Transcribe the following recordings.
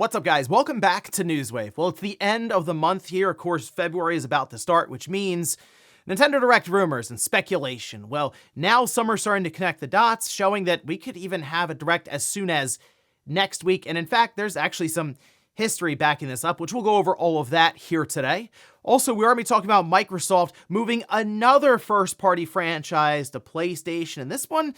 What's up, guys? Welcome back to Newswave. Well, it's the end of the month here. Of course, February is about to start, which means Nintendo Direct rumors and speculation. Well, now some are starting to connect the dots, showing that we could even have a Direct as soon as next week. And in fact, there's actually some history backing this up, which we'll go over all of that here today. Also, we're going to be talking about Microsoft moving another first-party franchise to PlayStation, and this one,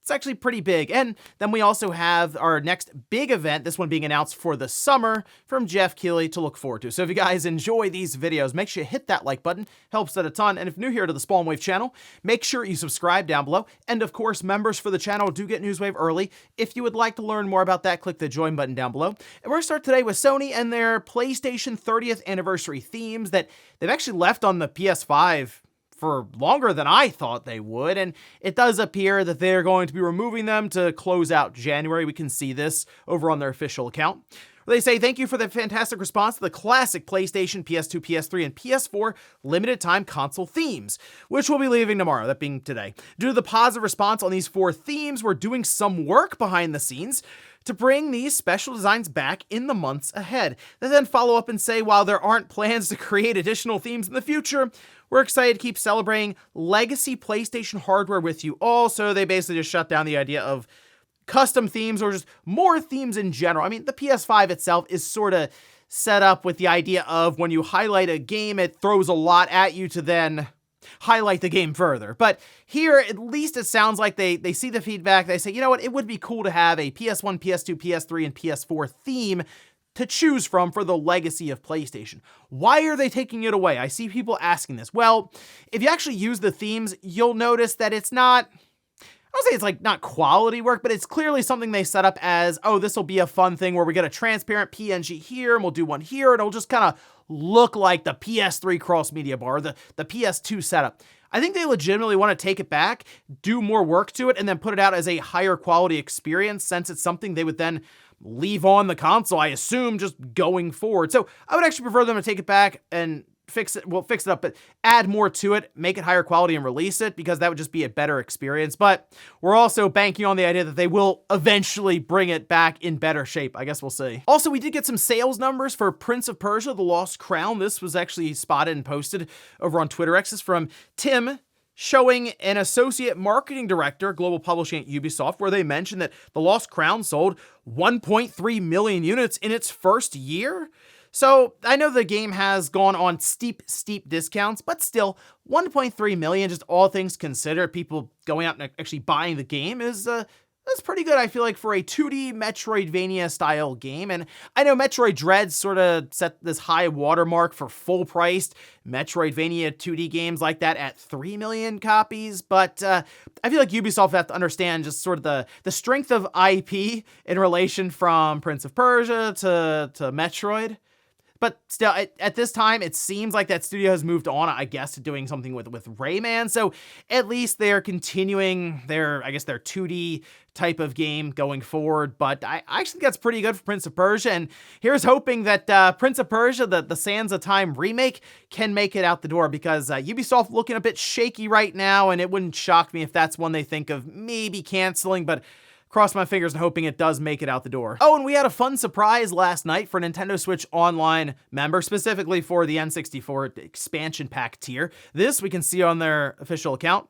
it's actually pretty big. And then we also have our next big event, this one being announced for the summer, from Jeff Keighley to look forward to. So if you guys enjoy these videos, make sure you hit that like button, helps out a ton. And if you're new here to the Spawnwave channel, make sure you subscribe down below. And of course, members for the channel do get Newswave early. If you would like to learn more about that, click the join button down below. And we're going to start today with Sony and their PlayStation 30th anniversary themes that they've actually left on the PS5 for longer than I thought they would, and it does appear that they're going to be removing them to close out January. We can see this over on their official account. They say, thank you for the fantastic response to the classic PlayStation, PS2, PS3, and PS4 limited time console themes, which we'll be leaving tomorrow, that being today. Due to the positive response on these 4 themes, we're doing some work behind the scenes to bring these special designs back in the months ahead. They then follow up and say, while there aren't plans to create additional themes in the future, we're excited to keep celebrating legacy PlayStation hardware with you all. So they basically just shut down the idea of custom themes or just more themes in general. I mean, the PS5 itself is sort of set up with the idea of when you highlight a game, it throws a lot at you to then highlight the game further. But here, at least it sounds like they see the feedback. They say, you know what, it would be cool to have a PS1, PS2, PS3, and PS4 theme to choose from for the legacy of PlayStation. Why are they taking it away? I see people asking this. Well, if you actually use the themes, you'll notice that it's not, I don't say it's like not quality work, but it's clearly something they set up as, oh, this will be a fun thing where we get a transparent PNG here and we'll do one here and it'll just kind of look like the PS3 cross media bar, the PS2 setup. I think they legitimately want to take it back, do more work to it, and then put it out as a higher quality experience since it's something they would then leave on the console, I assume, just going forward. So I would actually prefer them to take it back and fix it up, but add more to it, make it higher quality and release it, because that would just be a better experience. But we're also banking on the idea that they will eventually bring it back in better shape. I guess we'll see. Also, we did get some sales numbers for Prince of Persia, The Lost Crown. This was actually spotted and posted over on Twitter X's from Tim, showing an associate marketing director, global publishing at Ubisoft, where they mentioned that The Lost Crown sold 1.3 million units in its first year. So I know the game has gone on steep discounts, but still 1.3 million, just all things considered, people going out and actually buying the game is that's pretty good, I feel like, for a 2D Metroidvania style game. And I know Metroid Dread sort of set this high watermark for full-priced Metroidvania 2D games like that at 3 million copies. But I feel like Ubisoft have to understand just sort of the strength of IP in relation from Prince of Persia to Metroid. But still, at this time, it seems like that studio has moved on, I guess, to doing something with Rayman. So at least they're continuing their 2D type of game going forward. But I actually think that's pretty good for Prince of Persia. And here's hoping that Prince of Persia, the Sands of Time remake, can make it out the door, because Ubisoft looking a bit shaky right now, and it wouldn't shock me if that's one they think of maybe canceling, but cross my fingers and hoping it does make it out the door. Oh, and we had a fun surprise last night for Nintendo Switch Online members, specifically for the N64 expansion pack tier. This we can see on their official account.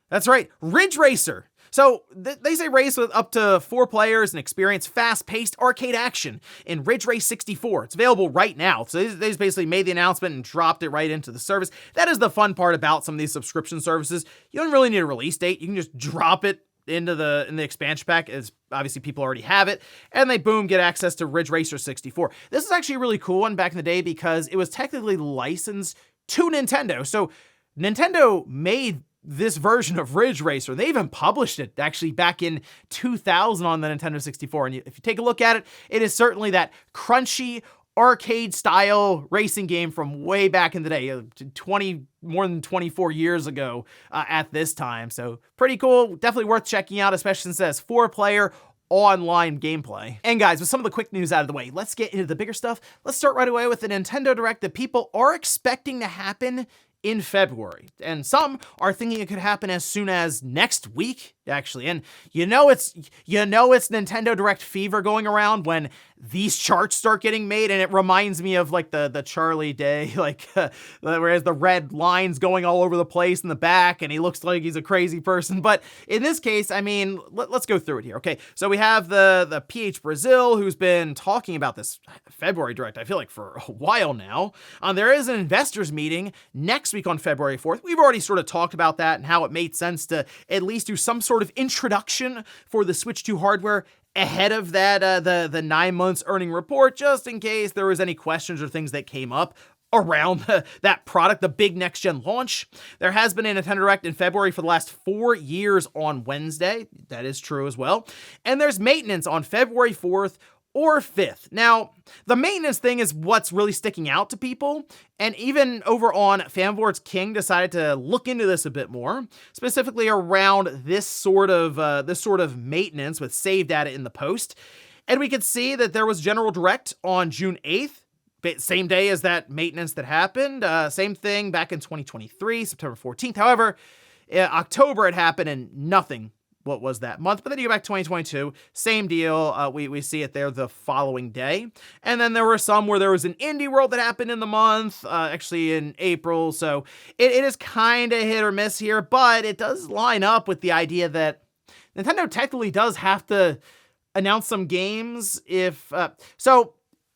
That's right, Ridge Racer. So they say race with up to 4 players and experience fast-paced arcade action in Ridge Race 64. It's available right now. So they just basically made the announcement and dropped it right into the service. That is the fun part about some of these subscription services. You don't really need a release date. You can just drop it in the expansion pack, as obviously people already have it, and they boom, get access to Ridge Racer 64. This is actually a really cool one back in the day because it was technically licensed to Nintendo. So Nintendo made this version of Ridge Racer. They even published it actually back in 2000 on the Nintendo 64. And if you take a look at it, it is certainly that crunchy arcade style racing game from way back in the day, more than 24 years ago at this time. So pretty cool, definitely worth checking out, especially since it has 4-player online gameplay. And guys, with some of the quick news out of the way, let's get into the bigger stuff. Let's start right away with the Nintendo Direct that people are expecting to happen in February. And some are thinking it could happen as soon as next week, actually. And it's Nintendo Direct fever going around when these charts start getting made, and it reminds me of like the Charlie Day, whereas the red lines going all over the place in the back, and he looks like he's a crazy person. But in this case, I mean, let's go through it here. Okay, so we have the PH Brazil, who's been talking about this February Direct, I feel like, for a while now. There is an investors meeting next week on February 4th. We've already sort of talked about that and how it made sense to at least do some sort of introduction for the Switch 2 hardware ahead of that, the 9 months earning report, just in case there was any questions or things that came up around that product, the big next-gen launch. There has been a Nintendo Direct in February for the last 4 years on Wednesday. That is true as well. And there's maintenance on February 4th or 5th. Now, the maintenance thing is what's really sticking out to people, and even over on Fanboards King decided to look into this a bit more, specifically around this sort of maintenance with save data in the post. And we could see that there was General Direct on June 8th, same day as that maintenance that happened. Same thing back in 2023, September 14th. However, October it happened and nothing. What was that month? But then you go back to 2022, same deal. We see it there the following day. And then there were some where there was an Indie World that happened in the month, actually in April. So it is kind of hit or miss here, but it does line up with the idea that Nintendo technically does have to announce some games so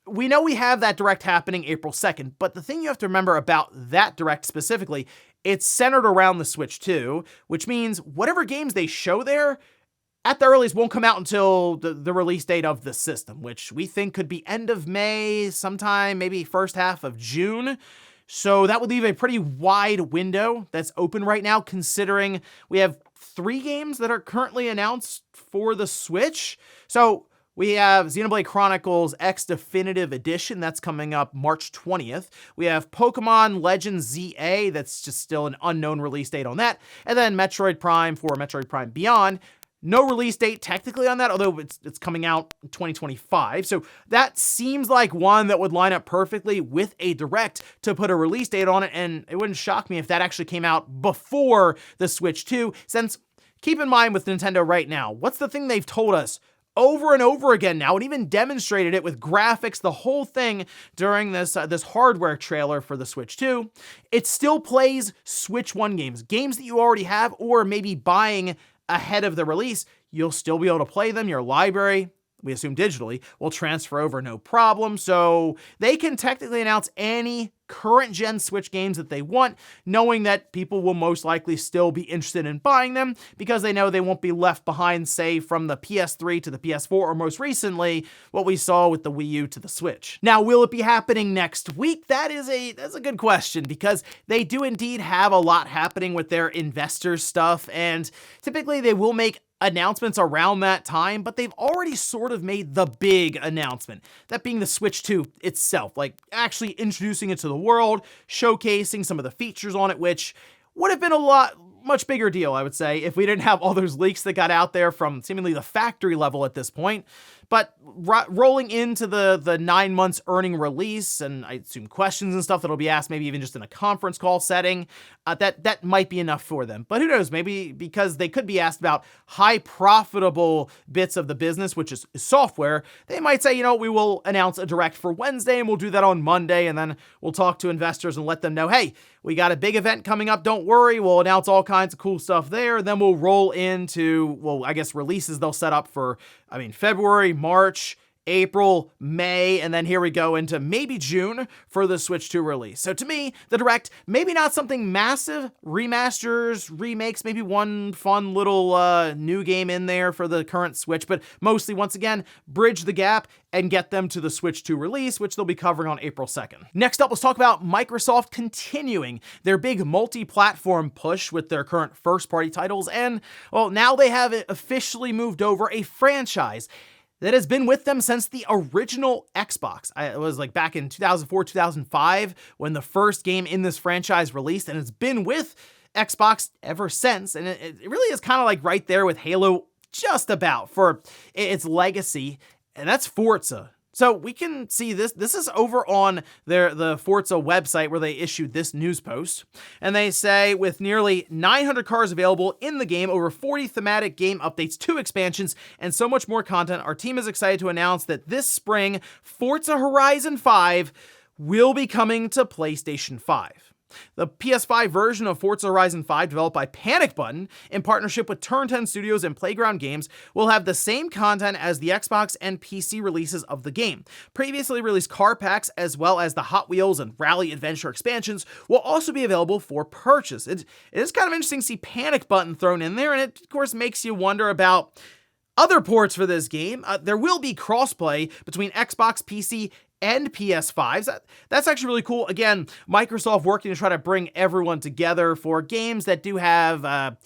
we know we have that Direct happening April 2nd, but the thing you have to remember about that Direct specifically, it's centered around the Switch 2, which means whatever games they show there, at the earliest, won't come out until the release date of the system, which we think could be end of May, sometime maybe first half of June. So that would leave a pretty wide window that's open right now, considering we have 3 games that are currently announced for the Switch. So we have Xenoblade Chronicles X Definitive Edition, that's coming up March 20th. We have Pokemon Legends ZA, that's just still an unknown release date on that. And then Metroid Prime for Metroid Prime Beyond. No release date technically on that, although it's coming out in 2025. So that seems like one that would line up perfectly with a Direct to put a release date on it, and it wouldn't shock me if that actually came out before the Switch 2, since keep in mind with Nintendo right now, what's the thing they've told us over and over again now, and even demonstrated it with graphics, the whole thing during this hardware trailer for the Switch 2. It still plays Switch 1 games that you already have, or maybe buying ahead of the release. You'll still be able to play them. Your library, we assume digitally, will transfer over no problem. So they can technically announce any current gen Switch games that they want, knowing that people will most likely still be interested in buying them because they know they won't be left behind, say, from the PS3 to the PS4, or most recently, what we saw with the Wii U to the Switch. Now, will it be happening next week? That's a good question, because they do indeed have a lot happening with their investor stuff, and typically they will make announcements around that time, but they've already sort of made the big announcement, that being the Switch 2 itself, like actually introducing it to the world, showcasing some of the features on it, which would have been much bigger deal, I would say, if we didn't have all those leaks that got out there from seemingly the factory level at this point. But rolling into the 9 months earning release, and I assume questions and stuff that'll be asked maybe even just in a conference call setting, that might be enough for them. But who knows, maybe because they could be asked about high profitable bits of the business, which is software, they might say, we will announce a Direct for Wednesday, and we'll do that on Monday, and then we'll talk to investors and let them know, hey, we got a big event coming up, don't worry, we'll announce all kinds of cool stuff there, then we'll roll into, releases they'll set up for, February, March, April, May, and then here we go into maybe June for the Switch 2 release. So to me, the Direct, maybe not something massive, remasters, remakes, maybe one fun little new game in there for the current Switch, but mostly, once again, bridge the gap and get them to the Switch 2 release, which they'll be covering on April 2nd. Next up, let's talk about Microsoft continuing their big multi-platform push with their current first-party titles, and, now they have officially moved over a franchise that has been with them since the original Xbox. It was like back in 2004, 2005, when the first game in this franchise released, and it's been with Xbox ever since, and it really is kind of like right there with Halo, just about, for its legacy, and that's Forza. So we can see this. This is over on the Forza website where they issued this news post. And they say, with nearly 900 cars available in the game, over 40 thematic game updates, 2 expansions, and so much more content, our team is excited to announce that this spring, Forza Horizon 5 will be coming to PlayStation 5. The PS5 version of Forza Horizon 5, developed by Panic Button in partnership with Turn 10 Studios and Playground Games, will have the same content as the Xbox and PC releases of the game. Previously released car packs, as well as the Hot Wheels and Rally Adventure expansions, will also be available for purchase. It is kind of interesting to see Panic Button thrown in there, and it, of course, makes you wonder about other ports for this game. There will be crossplay between Xbox, PC, and PS5s. That's actually really cool. Again, Microsoft working to try to bring everyone together for games that do have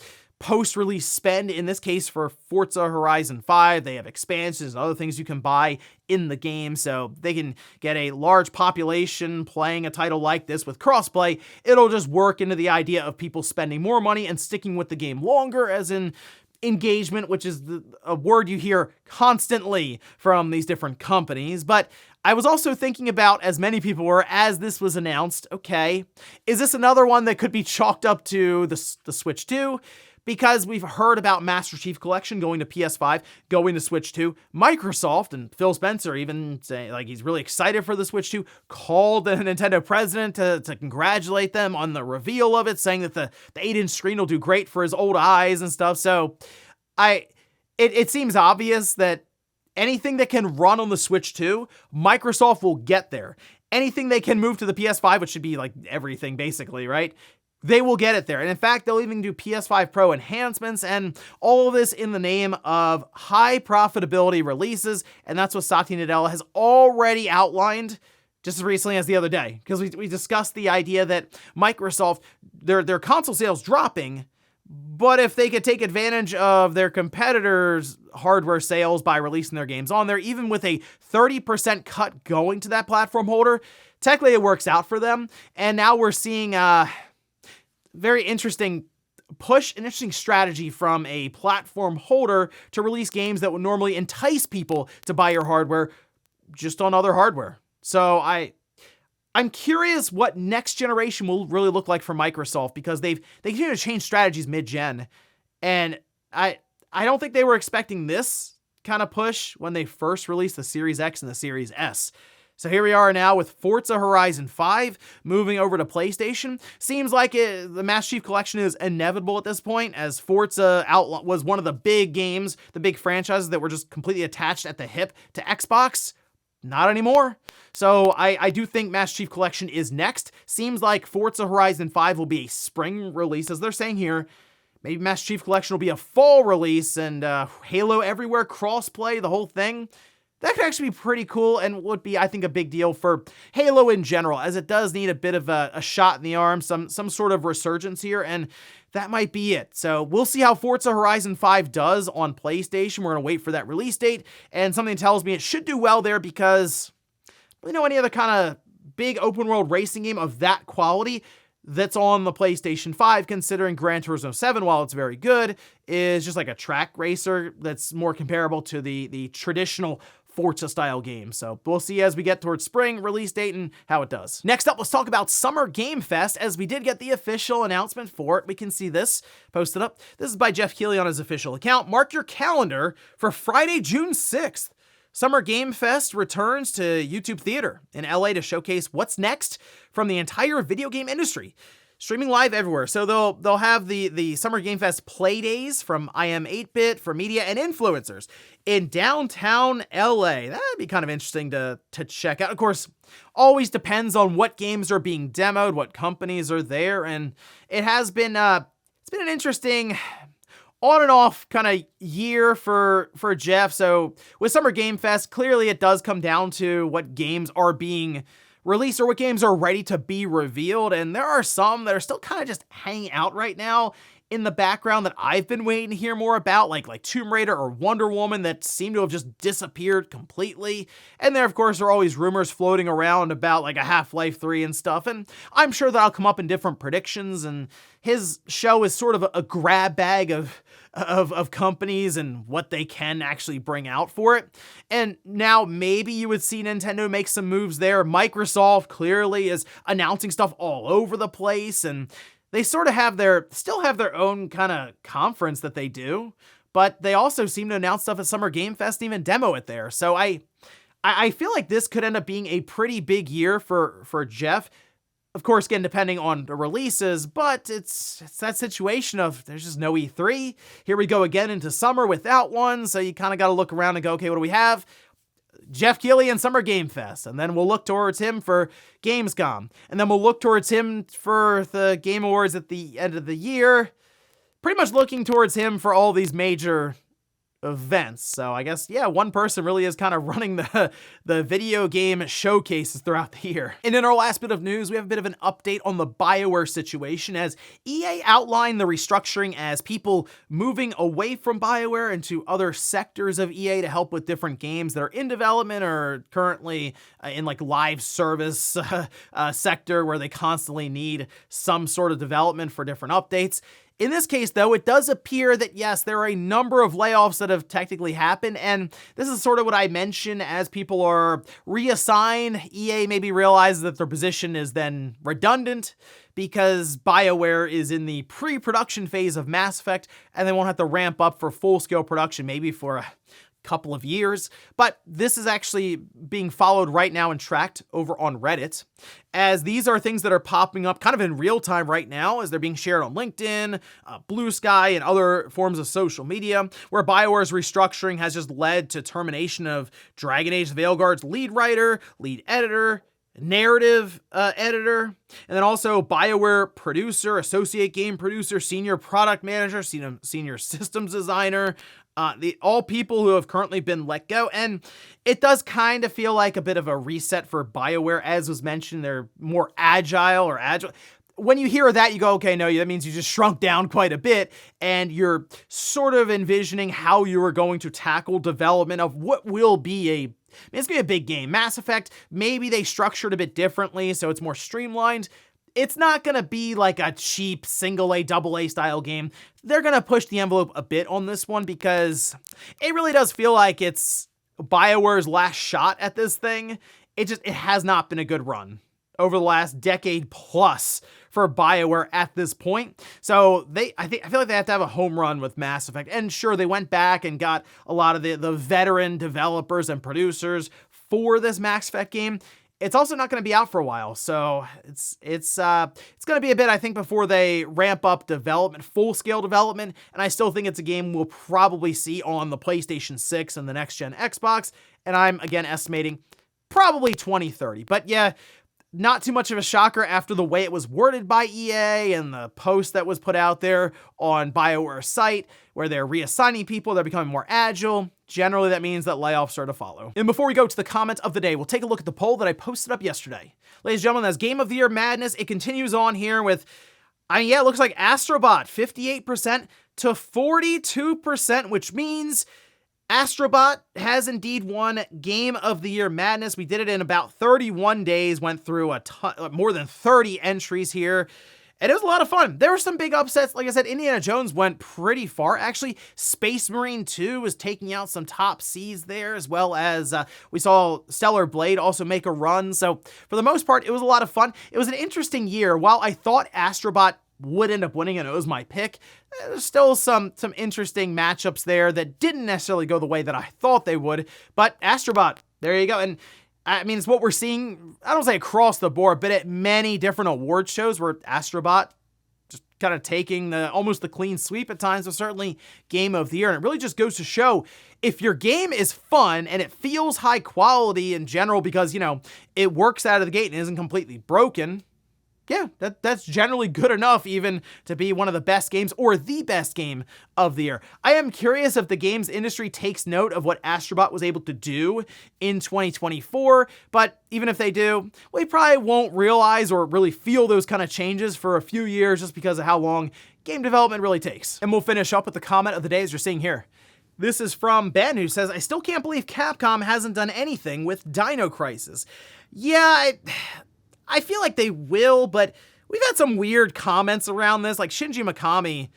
post-release spend. In this case, for Forza Horizon 5, they have expansions and other things you can buy in the game, so they can get a large population playing a title like this with crossplay. It'll just work into the idea of people spending more money and sticking with the game longer, as in engagement, which is a word you hear constantly from these different companies. But I was also thinking about, as many people were, as this was announced, okay, is this another one that could be chalked up to the Switch 2? Because we've heard about Master Chief Collection going to PS5, going to Switch 2. Microsoft and Phil Spencer even saying, like, he's really excited for the Switch 2, called the Nintendo president to congratulate them on the reveal of it, saying that the 8-inch screen will do great for his old eyes and stuff. So it seems obvious that anything that can run on the Switch 2, Microsoft will get there. Anything they can move to the PS5, which should be like everything basically, right? They will get it there. And in fact, they'll even do PS5 Pro enhancements, and all of this in the name of high profitability releases. And that's what Satya Nadella has already outlined just as recently as the other day, because we discussed the idea that Microsoft, their console sales dropping, but if they could take advantage of their competitors' hardware sales by releasing their games on there, even with a 30% cut going to that platform holder, technically it works out for them. And now we're seeing very interesting push, an interesting strategy from a platform holder to release games that would normally entice people to buy your hardware just on other hardware. So I'm curious what next generation will really look like for Microsoft, because they continue to change strategies mid-gen, and I don't think they were expecting this kind of push when they first released the Series X and the Series S. So here we are now with Forza Horizon 5 moving over to PlayStation. Seems like the Master Chief Collection is inevitable at this point, as Forza was one of the big games, the big franchises that were just completely attached at the hip to Xbox. Not anymore. So I do think Master Chief Collection is next. Seems like Forza Horizon 5 will be a spring release, as they're saying here. Maybe Master Chief Collection will be a fall release, and Halo Everywhere crossplay, the whole thing. That could actually be pretty cool, and would be, I think, a big deal for Halo in general, as it does need a bit of a shot in the arm, some sort of resurgence here, and that might be it. So we'll see how Forza Horizon 5 does on PlayStation. We're going to wait for that release date, and something tells me it should do well there, because I don't really know any other kind of big open world racing game of that quality that's on the PlayStation 5, considering Gran Turismo 7, while it's very good, is just like a track racer that's more comparable to the traditional Forza style game. So we'll see as we get towards spring release date and how it does. Next up, let's talk about Summer Game Fest, as we did get the official announcement for it. We can see this posted up. This is by Jeff Keighley on his official account. Mark your calendar for Friday, June 6th. Summer Game Fest returns to YouTube Theater in LA to showcase what's next from the entire video game industry. Streaming live everywhere. So they'll have the Summer Game Fest play days from IM8bit for media and influencers in downtown LA. That'd be kind of interesting to check out. Of course, always depends on what games are being demoed, what companies are there, and it has been it's been an interesting on and off kind of year for Jeff. So with Summer Game Fest, clearly it does come down to what games are being released or what games are ready to be revealed, and there are some that are still kind of just hanging out right now in the background that I've been waiting to hear more about, like Tomb Raider or Wonder Woman, that seem to have just disappeared completely. And there, of course, are always rumors floating around about like a Half-Life 3 and stuff, and I'm sure that'll come up in different predictions, and his show is sort of a grab bag of companies and what they can actually bring out for it. And now maybe you would see Nintendo make some moves there. Microsoft clearly is announcing stuff all over the place, and they sort of still have their own kind of conference that they do, but they also seem to announce stuff at Summer Game Fest and even demo it there. So I feel like this could end up being a pretty big year for Jeff. Of course, again, depending on the releases, but it's that situation of there's just no E3. Here we go again into summer without one, so you kind of got to look around and go, okay, what do we have? Jeff Keighley and Summer Game Fest, and then we'll look towards him for Gamescom, and then we'll look towards him for the Game Awards at the end of the year. Pretty much looking towards him for all these major events. So I guess, yeah, one person really is kind of running the video game showcases throughout the year. And in our last bit of news, we have a bit of an update on the BioWare situation, as EA outlined the restructuring as people moving away from BioWare into other sectors of EA to help with different games that are in development or currently in like live service sector where they constantly need some sort of development for different updates. In this case, though, it does appear that, yes, there are a number of layoffs that have technically happened, and this is sort of what I mentioned as people are reassigned. EA maybe realizes that their position is then redundant because BioWare is in the pre-production phase of Mass Effect, and they won't have to ramp up for full-scale production maybe for a couple of years. But this is actually being followed right now and tracked over on Reddit, as these are things that are popping up kind of in real time right now as they're being shared on LinkedIn, Blue Sky, and other forms of social media, where BioWare's restructuring has just led to termination of Dragon Age Veilguard's lead writer, lead editor, narrative editor, and then also BioWare producer, associate game producer, senior product manager, senior systems designer, all people who have currently been let go. And it does kind of feel like a bit of a reset for BioWare. As was mentioned, they're more agile. When you hear that, you go, okay, no, that means you just shrunk down quite a bit, and you're sort of envisioning how you are going to tackle development of what will be it's going to be a big game. Mass Effect, maybe they structured a bit differently, so it's more streamlined. It's not going to be like a cheap single A, double A style game. They're going to push the envelope a bit on this one because it really does feel like it's BioWare's last shot at this thing. It has not been a good run over the last decade plus for BioWare at this point. So I feel like they have to have a home run with Mass Effect. And sure, they went back and got a lot of the veteran developers and producers for this Mass Effect game. It's also not going to be out for a while, so it's going to be a bit, I think, before they ramp up development, full-scale development, and I still think it's a game we'll probably see on the PlayStation 6 and the next-gen Xbox, and I'm, again, estimating probably 2030. But yeah, not too much of a shocker after the way it was worded by EA and the post that was put out there on BioWare's site, where they're reassigning people, they're becoming more agile. Generally, that means that layoffs are to follow. And before we go to the comments of the day, we'll take a look at the poll that I posted up yesterday. Ladies and gentlemen, that's Game of the Year madness. It continues on here with, it looks like Astrobot, 58% to 42%, which means Astrobot has indeed won Game of the Year madness. We did it in about 31 days, went through more than 30 entries here. And it was a lot of fun. There were some big upsets. Like I said, Indiana Jones went pretty far. Actually, Space Marine 2 was taking out some top Cs there, as well as we saw Stellar Blade also make a run. So for the most part, it was a lot of fun. It was an interesting year. While I thought Astrobot would end up winning and it was my pick, there's still some interesting matchups there that didn't necessarily go the way that I thought they would. But Astrobot, there you go. And I mean, it's what we're seeing, I don't say across the board, but at many different award shows where Astrobot just kind of taking almost the clean sweep at times, but certainly Game of the Year. And it really just goes to show, if your game is fun and it feels high quality in general because, it works out of the gate and isn't completely broken, yeah, that's generally good enough even to be one of the best games or the best game of the year. I am curious if the games industry takes note of what Astrobot was able to do in 2024, but even if they do, we probably won't realize or really feel those kind of changes for a few years just because of how long game development really takes. And we'll finish up with the comment of the day as you're seeing here. This is from Ben, who says, I still can't believe Capcom hasn't done anything with Dino Crisis. Yeah, I feel like they will, but we've had some weird comments around this. Like Shinji Mikami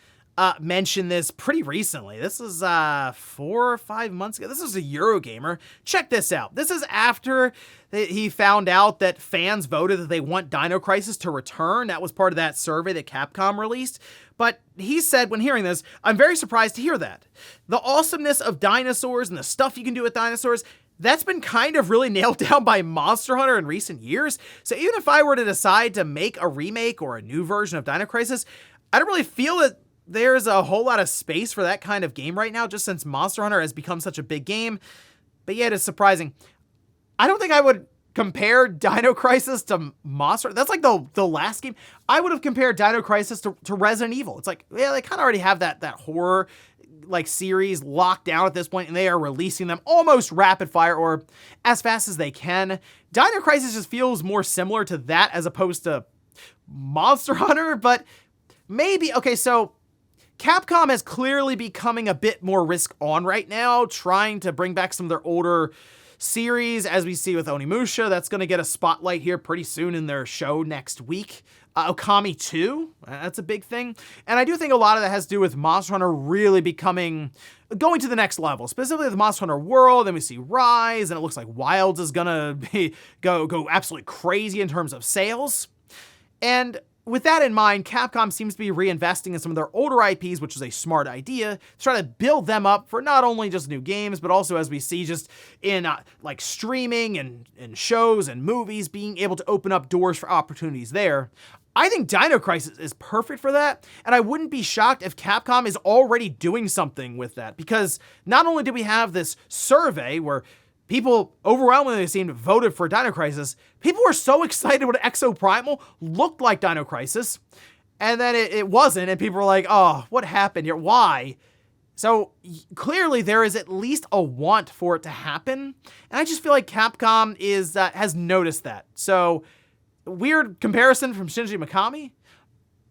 mentioned this pretty recently. This is 4 or 5 months ago. This is a Eurogamer. Check this out. This is after he found out that fans voted that they want Dino Crisis to return. That was part of that survey that Capcom released. But he said, when hearing this, I'm very surprised to hear that. The awesomeness of dinosaurs and the stuff you can do with dinosaurs, that's been kind of really nailed down by Monster Hunter in recent years. So even if I were to decide to make a remake or a new version of Dino Crisis, I don't really feel that there's a whole lot of space for that kind of game right now, just since Monster Hunter has become such a big game. But yet it's surprising. I don't think I would compare Dino Crisis to Monster. That's like the last game. I would have compared Dino Crisis to Resident Evil. It's like, yeah, they kind of already have that horror like series locked down at this point, and they are releasing them almost rapid fire or as fast as they can. Dino Crisis just feels more similar to that as opposed to Monster Hunter, but maybe, okay, so Capcom is clearly becoming a bit more risk on right now, trying to bring back some of their older series, as we see with Onimusha. That's going to get a spotlight here pretty soon in their show next week. Okami 2, that's a big thing. And I do think a lot of that has to do with Monster Hunter really going to the next level, specifically the Monster Hunter world. Then we see Rise, and it looks like Wilds is going to go absolutely crazy in terms of sales. And with that in mind, Capcom seems to be reinvesting in some of their older IPs, which is a smart idea, to try to build them up for not only just new games, but also, as we see, just in like streaming and shows and movies, being able to open up doors for opportunities there. I think Dino Crisis is perfect for that, and I wouldn't be shocked if Capcom is already doing something with that, because not only did we have this survey where people overwhelmingly seemed voted for Dino Crisis, people were so excited when Exoprimal looked like Dino Crisis, and then it wasn't, and people were like, oh, what happened here? Why? So clearly there is at least a want for it to happen, and I just feel like Capcom has noticed that. So weird comparison from Shinji Mikami,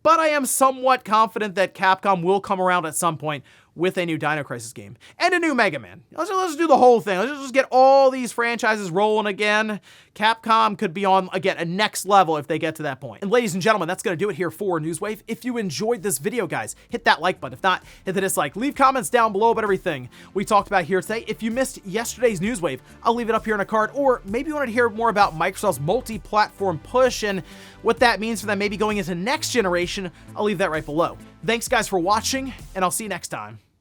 but I am somewhat confident that Capcom will come around at some point with a new Dino Crisis game and a new Mega Man. Let's do the whole thing. Let's just get all these franchises rolling again. Capcom could be on, again, a next level if they get to that point. And ladies and gentlemen, that's going to do it here for Newswave. If you enjoyed this video, guys, hit that like button. If not, hit the dislike. Leave comments down below about everything we talked about here today. If you missed yesterday's Newswave, I'll leave it up here in a card. Or maybe you wanted to hear more about Microsoft's multi-platform push and what that means for them maybe going into next generation. I'll leave that right below. Thanks, guys, for watching, and I'll see you next time.